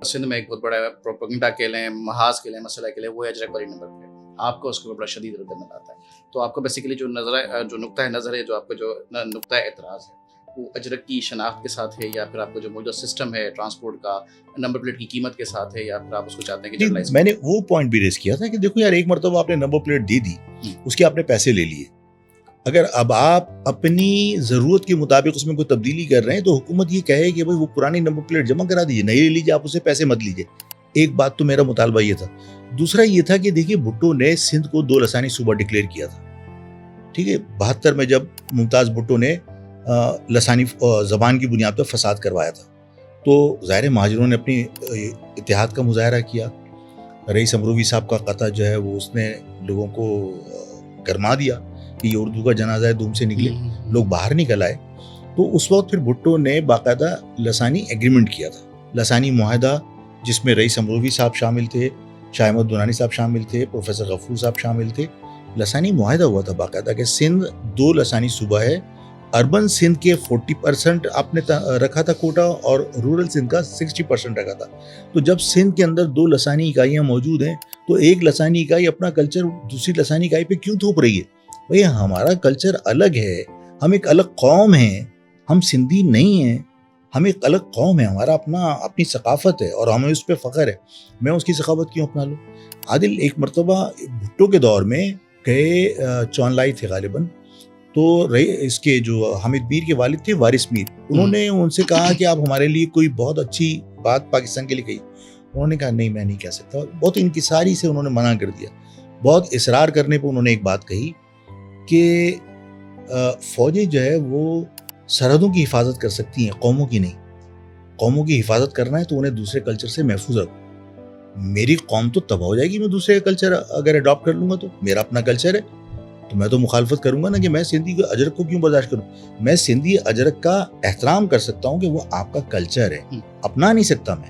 سندھ میں ایک بہت بڑا پروپیگنڈا کے لیں، محاذ کے لیں، مسئلہ کے لیں، وہ ہے اجرک والی نمبر پلیٹ. آپ کو اس کے اوپر بڑا شدید رد عمل آتا ہے. تو آپ کو بیسیکلی جو نقطۂ نظر ہے، جو آپ کا جو نقطۂ اعتراض ہے، وہ اجرک کی شناخت کے ساتھ ہے، یا پھر آپ کا جو موجودہ سسٹم ہے ٹرانسپورٹ کا نمبر پلیٹ کی قیمت کے ساتھ ہے، یا پھر آپ اس کو چاہتے ہیں کہ جنرلائز. میں نے وہ پوائنٹ بھی ریز کیا تھا کہ دیکھو یار، ایک مرتبہ آپ نے نمبر پلیٹ دے دی، اس کے آپ نے پیسے لے لیے. اگر اب آپ اپنی ضرورت کے مطابق اس میں کوئی تبدیلی کر رہے ہیں تو حکومت یہ کہے کہ بھائی وہ پرانی نمبر پلیٹ جمع کرا دیجیے، نہیں لے لیجیے، آپ اسے پیسے مت لیجیے. ایک بات تو میرا مطالبہ یہ تھا. دوسرا یہ تھا کہ دیکھیے بھٹو نے سندھ کو 2 لسانی صوبہ ڈکلیئر کیا تھا. ٹھیک ہے، 72 میں جب ممتاز بھٹو نے لسانی زبان کی بنیاد پر فساد کروایا تھا، تو ظاہر مہاجروں نے اپنی اتحاد کا مظاہرہ کیا. رئیس امروی صاحب کا قطع جو ہے وہ اس نے لوگوں کو گرما دیا کہ یہ اردو کا جنازہ ہے، دوم سے نکلے، لوگ باہر نکل آئے. تو اس وقت پھر بھٹو نے باقاعدہ لسانی ایگریمنٹ کیا تھا، لسانی معاہدہ، جس میں رئیس امروی صاحب شامل تھے، شاہ احمد دونانی صاحب شامل تھے، پروفیسر غفور صاحب شامل تھے. لسانی معاہدہ ہوا تھا باقاعدہ کہ سندھ 2 لسانی صوبہ ہے. اربن سندھ کے 40% آپ نے رکھا تھا کوٹا، اور رورل سندھ کا 60% رکھا تھا. تو جب سندھ کے اندر 2 لسانی اکائیاں موجود ہیں تو ایک لسانی اکائی اپنا کلچر دوسری لسانی اکائی پہ کیوں تھوپ رہی ہے؟ بھئی ہمارا کلچر الگ ہے، ہم ایک الگ قوم ہیں، ہم سندھی نہیں ہیں، ہم ایک الگ قوم ہے، ہمارا اپنی ثقافت ہے اور ہمیں اس پہ فخر ہے. میں اس کی ثقافت کیوں اپنا لوں؟ عادل، ایک مرتبہ بھٹو کے دور میں گئے چون لائی تھے غالباً، تو اس کے جو حامد میر کے والد تھے وارث میر، انہوں نے ان سے کہا کہ آپ ہمارے لیے کوئی بہت اچھی بات پاکستان کے لیے کہی. انہوں نے کہا نہیں، میں نہیں کہہ سکتا. بہت انکساری سے انہوں نے منع کر دیا. بہت اصرار کرنے پہ انہوں نے ایک بات کہی کہ فوجیں جو ہے وہ سرحدوں کی حفاظت کر سکتی ہیں، قوموں کی نہیں. قوموں کی حفاظت کرنا ہے تو انہیں دوسرے کلچر سے محفوظ رکھو. میری قوم تو تباہ ہو جائے گی میں دوسرے کلچر اگر اڈاپٹ کر لوں گا. تو میرا اپنا کلچر ہے تو میں تو مخالفت کروں گا نا، کہ میں سندھی اجرک کو کیوں برداشت کروں. میں سندھی اجرک کا احترام کر سکتا ہوں کہ وہ آپ کا کلچر ہے، اپنا نہیں سکتا میں.